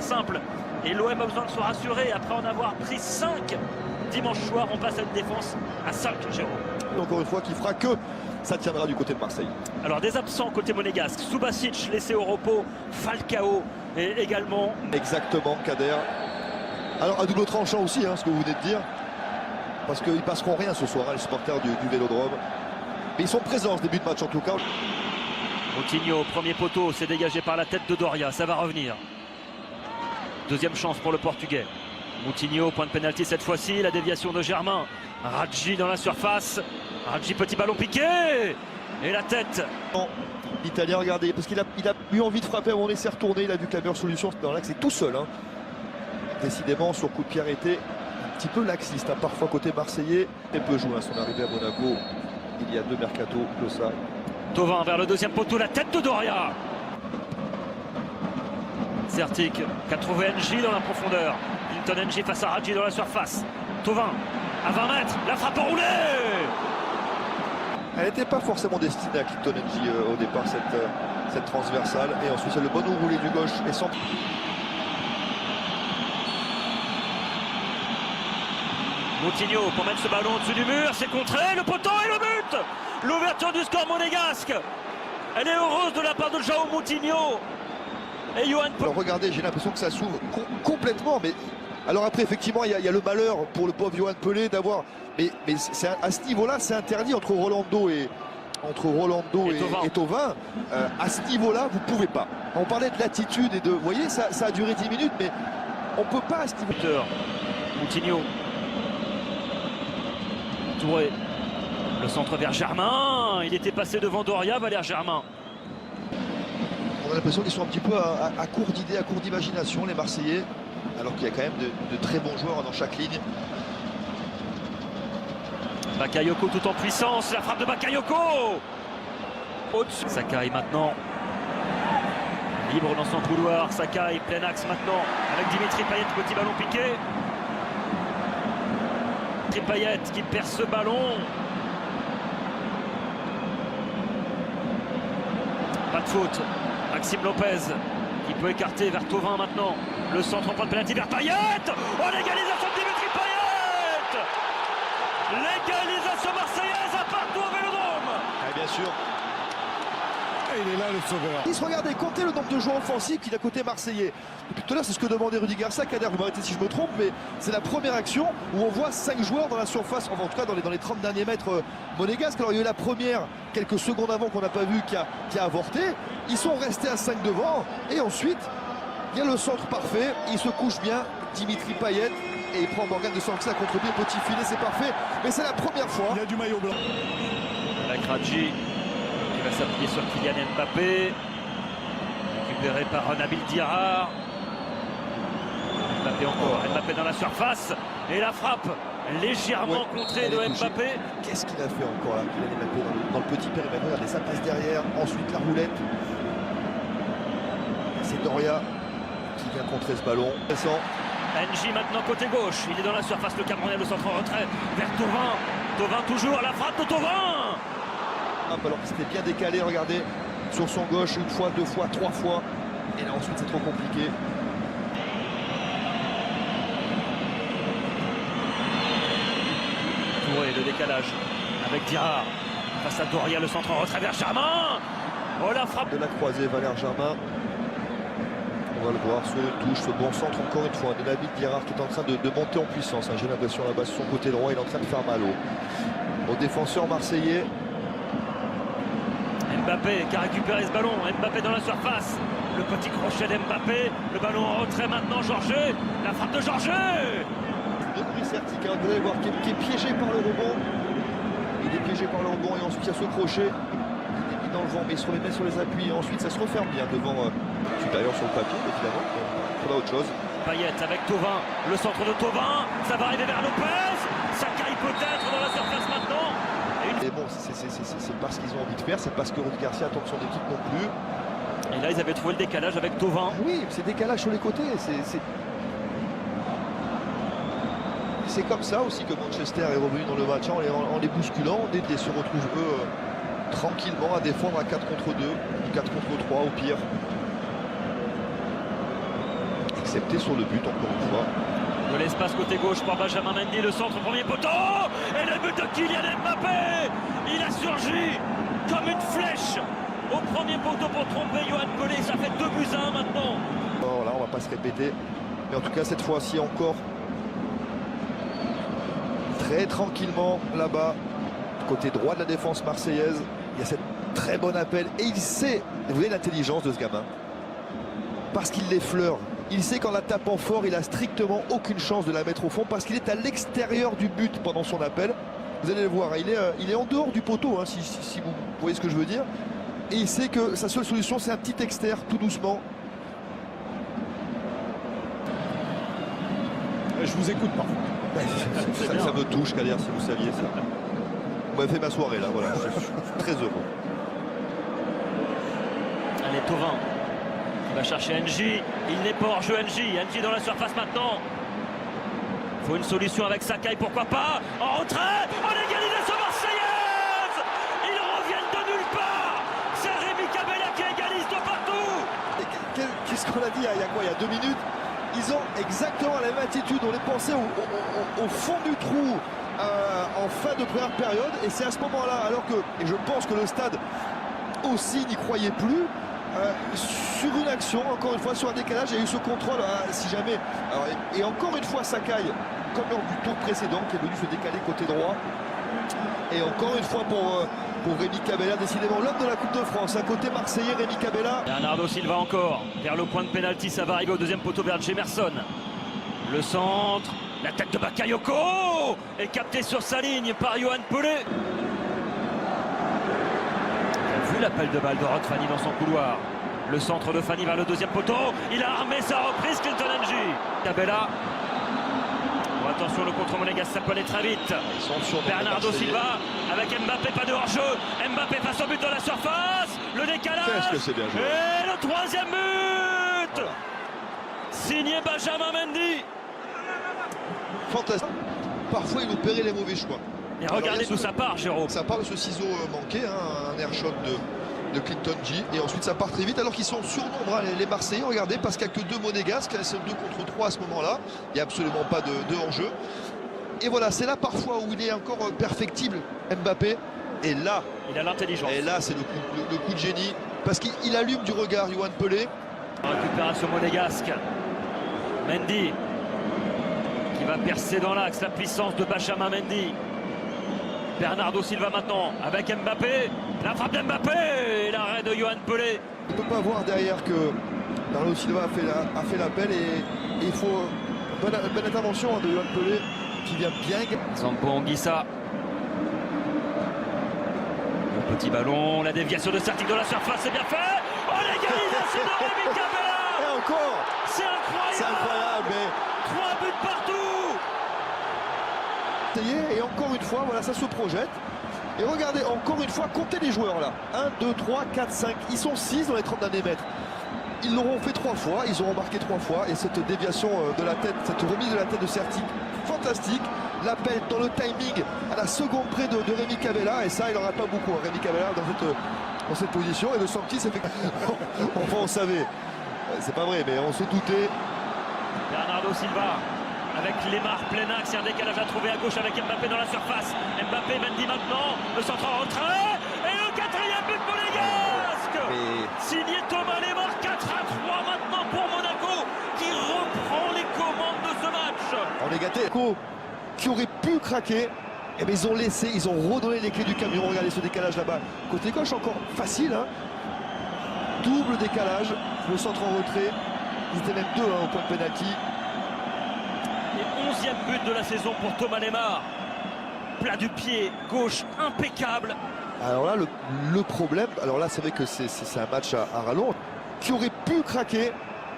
simple. Et l'OM a besoin de se rassurer après en avoir pris 5 dimanche soir. On passe à une défense à 5, Jérôme. Encore une fois, qui fera que ça tiendra du côté de Marseille. Alors des absents côté monégasque, Subasic laissé au repos, Falcao et également... Exactement, Kader. Alors à double tranchant aussi, ce que vous venez de dire. Parce qu'ils passeront rien ce soir, les supporters du Vélodrome. Mais ils sont présents ce début de match en tout cas. Moutinho, premier poteau, c'est dégagé par la tête de Doria, ça va revenir. Deuxième chance pour le Portugais. Moutinho, point de pénalty cette fois-ci, la déviation de Germain. Radji dans la surface. Radji, petit ballon piqué. Et la tête. L'Italien, regardez, parce qu'il a eu envie de frapper à un moment donné, s'est retourné, il a vu que la meilleure solution dans l'axe, c'est tout seul. Décidément, sur coup de pied arrêté, un petit peu laxiste, parfois côté marseillais. Et peut jouer son arrivée à Monaco. Il y a 2 mercato que ça. Thauvin vers le deuxième poteau, la tête de Doria. Sertic qui a trouvé NJ dans la profondeur. Clinton NJ face à Radji dans la surface. Thauvin à 20 mètres, la frappe enroulée. Elle n'était pas forcément destinée à Clinton NJ au départ, cette transversale. Et ensuite, c'est le bon enroulé du gauche et sans... Moutinho pour mettre ce ballon au-dessus du mur, c'est contré, le poteau et le but. L'ouverture du score monégasque. Elle est heureuse de la part de João Moutinho. Et Yohan... Alors regardez, j'ai l'impression que ça s'ouvre complètement. Mais alors après, effectivement, il y a le malheur pour le pauvre Yohan Pelé d'avoir... Mais à ce niveau-là, c'est interdit entre Rolando et Thauvin. À ce niveau-là, vous ne pouvez pas. On parlait de l'attitude et de... Vous voyez, ça a duré 10 minutes, mais on ne peut pas à ce niveau. Moutinho. Touré. Le centre vers Germain. Il était passé devant Doria, Valère Germain. On a l'impression qu'ils sont un petit peu à court d'idées, à court d'imagination, les Marseillais. Alors qu'il y a quand même de très bons joueurs dans chaque ligne. Bakayoko tout en puissance, la frappe de Bakayoko au-dessus. Sakai maintenant libre dans son couloir. Sakai plein axe maintenant avec Dimitri Payet, petit ballon piqué. Dimitri Payet qui perd ce ballon. Pas de faute. Maxime Lopez qui peut écarter vers Thauvin maintenant. Le centre en point de pénalty vers Payet. Oh, l'égalisation de Dimitri Payet. L'égalisation marseillaise à partout au Vélodrome. Et bien sûr. Et il est là le sauveur. Regardez, comptez le nombre de joueurs offensifs qu'il a côté marseillais. Depuis tout à l'heure, c'est ce que demandait Rudy Garcia. Kader, vous m'arrêtez si je me trompe, mais c'est la première action où on voit 5 joueurs dans la surface, enfin, en tout cas dans les 30 derniers mètres monégasques. Alors il y a eu la première, quelques secondes avant qu'on n'a pas vu, qui a avorté. Ils sont restés à 5 devant. Et ensuite, il y a le centre parfait. Il se couche bien, Dimitri Payet. Et il prend Morgan de Sanxa contre pied, petit filet, c'est parfait. Mais c'est la première fois. Il y a du maillot blanc. Avec Radji qui va s'appuyer sur Kylian Mbappé. Récupéré par Nabil Diarra. Mbappé encore. Mbappé dans la surface. Et la frappe légèrement contrée de Mbappé. Qu'est-ce qu'il a fait encore là, Kylian Mbappé dans le petit périmètre? Regardez, ça passe derrière. Ensuite la roulette. C'est Doria qui vient contrer ce ballon. NJ maintenant côté gauche, il est dans la surface, le Camerounais, le centre en retrait vers Thauvin. Thauvin toujours, la frappe de Thauvin. Alors que c'était bien décalé, regardez, sur son gauche, une fois, 2 fois, 3 fois. Et là ensuite c'est trop compliqué. Touré, le décalage avec Diarra. Face à Doria, le centre en retrait vers Germain. Oh, la frappe de la croisée, Valère Germain. On va le voir sur une touche, ce bon centre encore une fois de Nabil Diarra qui est en train de monter en puissance. J'ai l'impression là-bas sur son côté droit, il est en train de faire mal au défenseur marseillais. Mbappé qui a récupéré ce ballon. Mbappé dans la surface. Le petit crochet d'Mbappé. Le ballon en retrait maintenant, Georges. La frappe de Georges. Depuis Sertic, vous allez voir, qui est piégé par le rebond. Il est piégé par le rebond et ensuite il y a ce crochet. Il est mis dans le vent, mais il se remet sur les appuis et ensuite ça se referme bien devant supérieur sur le papier, évidemment. Il faudra autre chose. Payet avec Thauvin, le centre de Thauvin, ça va arriver vers Lopez. Sakai peut-être dans la surface maintenant. Et bon, c'est pas ce qu'ils ont envie de faire, c'est parce que Rudy Garcia attend de son équipe non plus. Et là, ils avaient trouvé le décalage avec Thauvin. Oui, c'est décalage sur les côtés. C'est comme ça aussi que Manchester est revenu dans le match en les bousculant. Et se retrouvent eux tranquillement à défendre à 4 contre 2, 4 contre 3 au pire. accepté sur le but encore une fois. De l'espace côté gauche pour Benjamin Mendy, le centre, premier poteau, et le but de Kylian Mbappé. Il a surgi comme une flèche au premier poteau pour tromper Yoann Pelé. Ça fait 2-1 maintenant. Alors là, on va pas se répéter, mais en tout cas cette fois-ci encore très tranquillement là-bas, côté droit de la défense marseillaise. Il y a cette très bon appel et il sait, vous voyez l'intelligence de ce gamin, parce qu'il l'effleure. Il sait qu'en la tapant fort, il a strictement aucune chance de la mettre au fond parce qu'il est à l'extérieur du but pendant son appel. Vous allez le voir, il est en dehors du poteau, hein, si vous voyez ce que je veux dire. Et il sait que sa seule solution, c'est un petit externe, tout doucement. Je vous écoute parfois. Ça me touche, Kader, si vous saviez ça. Vous m'avez fait ma soirée là, voilà. Je suis très heureux. Allez, Thauvin. Il va chercher NJ, il n'est pas hors jeu NJ dans la surface maintenant. Il faut une solution avec Sakai, pourquoi pas. En retrait, en égalisation marseillaise. Ils reviennent de nulle part. C'est Rémi Cabella qui égalise de partout. Qu'est-ce qu'on a dit il y a quoi, il y a 2 minutes? Ils ont exactement la même attitude, on les pensait au fond du trou en fin de première période. Et c'est à ce moment-là, alors que, et je pense que le stade aussi n'y croyait plus, sur une action, encore une fois sur un décalage, il y a eu ce contrôle, si jamais. Alors, et encore une fois Sakai, comme lors du tour précédent, qui est venu se décaler côté droit. Et encore une fois pour Rémi Cabella, décidément l'homme de la Coupe de France, à côté marseillais, Rémi Cabella. Bernardo Silva encore, vers le point de pénalty, ça va arriver au deuxième poteau vers Jemerson. Le centre, la tête de Bakayoko est captée sur sa ligne par Yoann Pelé. Vu l'appel de balle de Rod Fanny dans son couloir. Le centre de Fanny vers le deuxième poteau. Il a armé sa reprise, Clinton NJ. Cabella. Bon, attention, le contre monégasque, ça peut aller très vite. Bernardo Silva avec Mbappé, pas de hors-jeu. Mbappé face au but de la surface. Le décalage. Qu'est-ce que c'est bien joué. Et le troisième but. Voilà. Signé Benjamin Mendy. Fantastique. Parfois, il opérait les mauvais choix. Et regardez d'où ça part, Jérôme. Ça part de ce ciseau manqué, hein, un air shot de Clinton G. Et ensuite, ça part très vite, alors qu'ils sont surnombreux, hein, les Marseillais. Regardez, parce qu'il n'y a que 2 monégasques, c'est 2 contre 3 à ce moment-là. Il n'y a absolument pas de hors-jeu. Et voilà, c'est là parfois où il est encore perfectible, Mbappé. Et là, il a l'intelligence. Et là, c'est le coup de génie. Parce qu'il allume du regard, Yoann Pelé. Récupération monégasque. Mendy qui va percer dans l'axe, la puissance de Benjamin Mendy. Bernardo Silva maintenant avec Mbappé. La frappe d'Mbappé et l'arrêt de Yoann Pelé. On ne peut pas voir derrière que Bernardo Silva a fait l'appel et il faut une bonne intervention de Yoann Pelé qui vient bien. Zambo Anguissa. Le petit ballon, la déviation de Sertic de la surface, c'est bien fait. Oh, l'égalisation de Rémi Cabella. Et encore. C'est incroyable. C'est incroyable. Mais 3 buts partout. Et encore une fois, voilà, ça se projette. Et regardez, encore une fois, comptez les joueurs là. 1, 2, 3, 4, 5. Ils sont 6 dans les 30 derniers mètres. Ils l'auront fait 3 fois, ils auront marqué 3 fois. Et cette déviation de la tête, cette remise de la tête de Sertic, fantastique. L'appel dans le timing à la seconde près de Rémi Cabella. Et ça, il n'en a pas beaucoup, hein, Rémi Cabella, dans cette position. Et de Sanctis, c'est fait. Enfin, on savait. C'est pas vrai, mais on se doutait. Bernardo Silva avec Lemar plein axe, un décalage à trouver à gauche avec Mbappé dans la surface. Mbappé, Mendy maintenant, le centre en retrait et le 4e but monégasque. Signé Thomas Lemar, 4-3 maintenant pour Monaco qui reprend les commandes de ce match. On est gâté. Qui aurait pu craquer, et bien ils ont laissé, ils ont redonné les clés du camion. Regardez ce décalage là-bas. Côté gauche encore facile, hein. Double décalage, le centre en retrait. Ils étaient même 2 au point de pénalty. Et 11e but de la saison pour Thomas Lemar. Plat du pied gauche impeccable. Alors là, le problème, alors là c'est vrai que c'est un match à rallonge. Qui aurait pu craquer,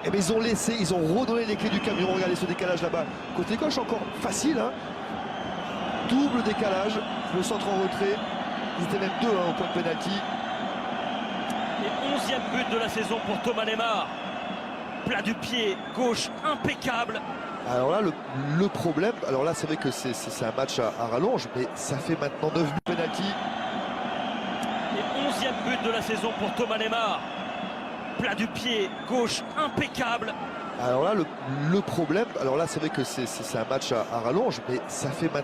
et bien ils ont laissé, ils ont redonné les clés du camion. Regardez ce décalage là-bas. Côté gauche encore facile, hein. Double décalage, le centre en retrait. Ils étaient même 2 au point de pénalty. Et 11e but de la saison pour Thomas Lemar. Plat du pied gauche impeccable. Alors là, le problème, alors là c'est vrai que c'est un match à rallonge, mais ça fait maintenant 9 buts penalty. Et 11e but de la saison pour Thomas Lemar. Plat du pied gauche impeccable. Alors là, le problème, alors là, c'est vrai que c'est un match à rallonge, mais ça fait maintenant